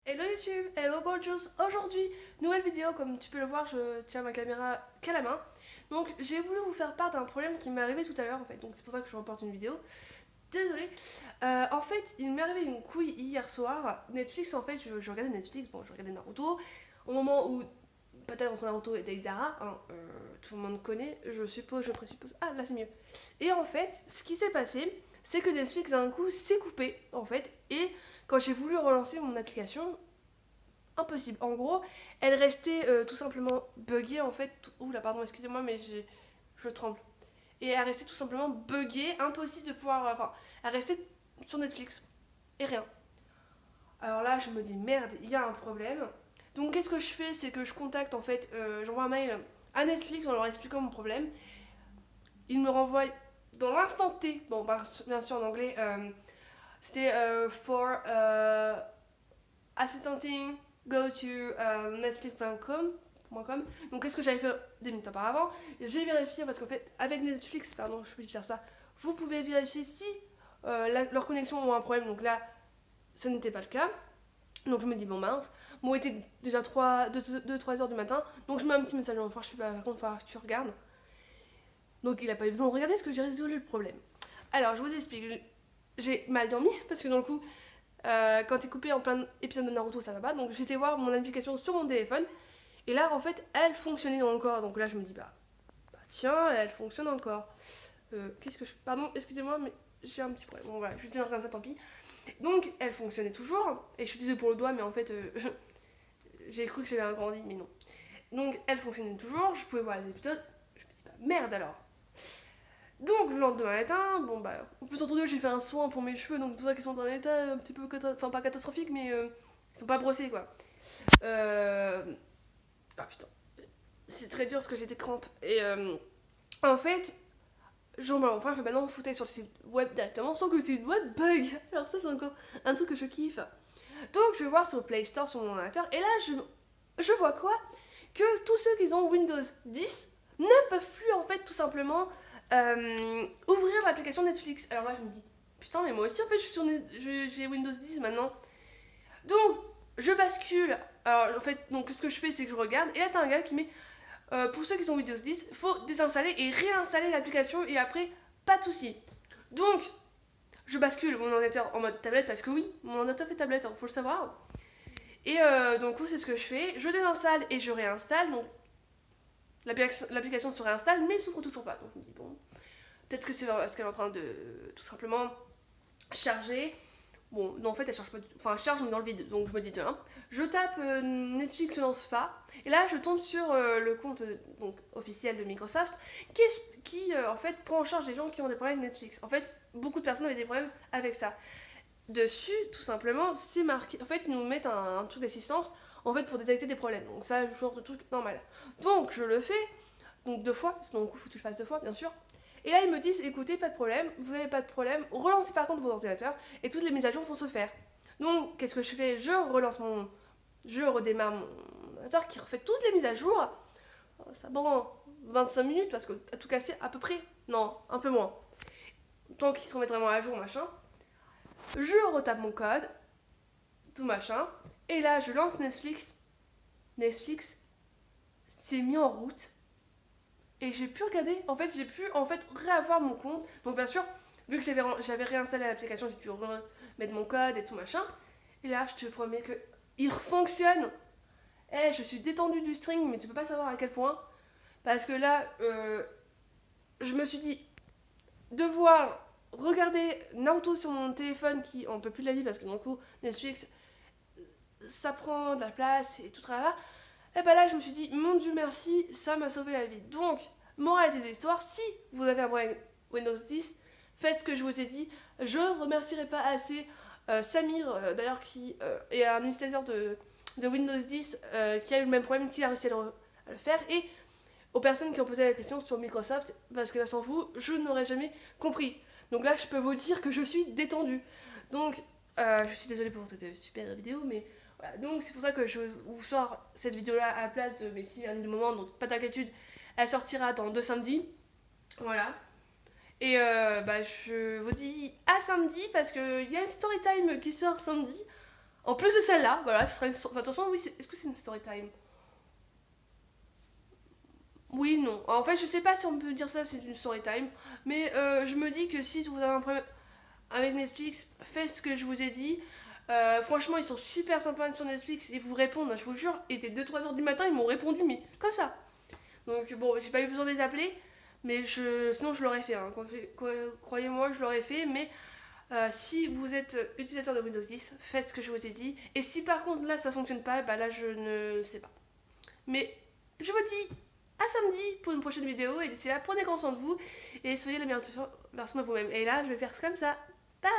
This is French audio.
Hello YouTube, hello gorgeous. Aujourd'hui, nouvelle vidéo, comme tu peux le voir, je tiens ma caméra qu'à la main. Donc j'ai voulu vous faire part d'un problème qui m'est arrivé tout à l'heure en fait, donc c'est pour ça que je reporte une vidéo. Désolée. En fait, il m'est arrivé une couille hier soir. Netflix en fait, je regardais Netflix, bon je regardais Naruto. Au moment où, peut-être entre Naruto et Deidara, hein, tout le monde connaît, je suppose, je présuppose. Ah là c'est mieux. Et en fait, ce qui s'est passé, c'est que Netflix d'un coup s'est coupé en fait, et quand j'ai voulu relancer mon application, impossible. En gros, elle restait tout simplement buggée en fait. Oula, pardon, excusez-moi, mais je tremble. Et elle restait tout simplement buggée, impossible de pouvoir. Enfin, elle restait sur Netflix. Et rien. Alors là, je me dis merde, il y a un problème. Donc, qu'est-ce que je fais? C'est que je contacte en fait, j'envoie un mail à Netflix en leur expliquant mon problème. Ils me renvoient dans l'instant T, bon, bien sûr en anglais, c'était for assistanting, go to netflix.com. Donc, qu'est-ce que j'avais fait des minutes auparavant? J'ai vérifié parce qu'en fait, avec Netflix, pardon, je peux faire ça, vous pouvez vérifier si leur connexion a un problème. Donc là, ça n'était pas le cas. Donc je me dis, bon mince, bon, il était déjà 2-3 heures du matin, donc je mets un petit message en je suis pas, par contre, que tu regardes. Donc il a pas eu besoin de regarder parce que j'ai résolu le problème. Alors je vous explique, j'ai mal dormi parce que dans le coup, quand t'es coupé en plein épisode de Naruto, ça va pas. Donc j'étais voir mon application sur mon téléphone. Et là, en fait, elle fonctionnait encore. Donc là, je me dis, bah tiens, elle fonctionne encore. Qu'est-ce que je. Pardon, excusez-moi, mais j'ai un petit problème. Bon, voilà, je vais dire comme ça, tant pis. Donc elle fonctionnait toujours. Et je suis désolée pour le doigt, mais en fait, j'ai cru que j'avais agrandi, mais non. Donc elle fonctionnait toujours. Je pouvais voir les épisodes. Je me dis, bah merde alors. Donc le lendemain matin, bon bah, en plus entre deux, j'ai fait un soin pour mes cheveux, donc c'est pour ça qu'ils sont dans un état un petit peu, enfin pas catastrophique, mais ils sont pas brossés quoi. Euh... Ah putain, c'est très dur parce que j'ai des crampes. Et en fait, genre enfin, je vais maintenant me foutre sur le site web directement sans que le site web bug. Alors ça c'est encore un truc que je kiffe. Donc je vais voir sur le Play Store sur mon ordinateur, et là je vois quoi? Que tous ceux qui ont Windows 10 ne peuvent plus en fait tout simplement ouvrir l'application Netflix. Alors là je me dis, putain mais moi aussi en fait j'ai Windows 10 maintenant. Donc je bascule. Alors en fait, donc ce que je fais c'est que je regarde, et là t'as un gars qui met pour ceux qui ont Windows 10, faut désinstaller et réinstaller l'application, et après pas de soucis. Donc je bascule mon ordinateur en mode tablette parce que oui, mon ordinateur fait tablette, hein, faut le savoir. Et donc c'est ce que je fais, je désinstalle et je réinstalle, donc l'application se réinstalle, mais elle s'ouvre toujours pas. Donc je me dis bon, peut-être que c'est parce qu'elle est en train de tout simplement charger. Bon, non, en fait, elle charge pas du tout. Enfin, elle charge, mais dans le vide. Donc, je me dis, tiens, je tape Netflix ne lance pas. Et là, je tombe sur le compte donc, officiel de Microsoft qui en fait, prend en charge les gens qui ont des problèmes avec Netflix. En fait, beaucoup de personnes avaient des problèmes avec ça. Dessus, tout simplement, c'est marqué. En fait, ils nous mettent un truc d'assistance en fait, pour détecter des problèmes. Donc, ça, genre de truc normal. Donc, je le fais. Donc, 2 fois. Donc, il faut que tu le fasses 2 fois, bien sûr. Et là, ils me disent, écoutez, pas de problème, vous n'avez pas de problème, relancez par contre vos ordinateurs et toutes les mises à jour vont se faire. Donc, qu'est-ce que je fais? Je redémarre mon ordinateur qui refait toutes les mises à jour. Ça prend 25 minutes parce que à tout casser, à peu près, non, un peu moins. Tant qu'ils se remettent vraiment à jour, machin. Je retape mon code, tout machin. Et là, je lance Netflix. Netflix s'est mis en route et j'ai pu regarder. En fait, j'ai pu en fait réavoir mon compte. Donc bien sûr, vu que j'avais réinstallé l'application, j'ai pu remettre mon code et tout machin. Et là, je te promets que il fonctionne. Eh, je suis détendue du string, mais tu peux pas savoir à quel point. Parce que là, je me suis dit, devoir regarder Naruto sur mon téléphone qui en peut plus de la vie parce que d'un coup, Netflix, ça prend de la place et tout là. Et ben là, je me suis dit, mon Dieu merci, ça m'a sauvé la vie. Donc, moralité de l'histoire, si vous avez un problème Windows 10, faites ce que je vous ai dit. Je ne remercierai pas assez Samir, d'ailleurs, qui est un utilisateur de Windows 10 qui a eu le même problème, qui a réussi à le faire. Et aux personnes qui ont posé la question sur Microsoft, parce que là, sans vous, je n'aurais jamais compris. Donc là, je peux vous dire que je suis détendue. Donc, je suis désolée pour cette super vidéo, mais voilà. Donc, c'est pour ça que je vous sors cette vidéo-là à la place de mes 6 derniers moments. Donc, pas d'inquiétude, elle sortira dans 2 samedis. Voilà. Et bah, je vous dis à samedi parce qu'il y a une story time qui sort samedi. En plus de celle-là, voilà, ce sera une... Enfin, attention, oui, est-ce que c'est une story time? Oui, non. En fait, je sais pas si on peut dire ça, c'est une story time. Mais je me dis que si vous avez un problème avec Netflix, faites ce que je vous ai dit. Franchement, ils sont super sympas sur Netflix. Ils vous répondent, je vous jure. Il était 2-3 heures du matin, ils m'ont répondu, mais comme ça. Donc bon, j'ai pas eu besoin de les appeler. Mais sinon, je l'aurais fait. Hein. Croyez-moi, je l'aurais fait. Mais si vous êtes utilisateur de Windows 10, faites ce que je vous ai dit. Et si par contre là ça fonctionne pas, bah là je ne sais pas. Mais je vous dis à samedi pour une prochaine vidéo. Et d'ici là, prenez conscience de vous et soyez la meilleure version de vous-même. Et là, je vais faire comme ça. Bye!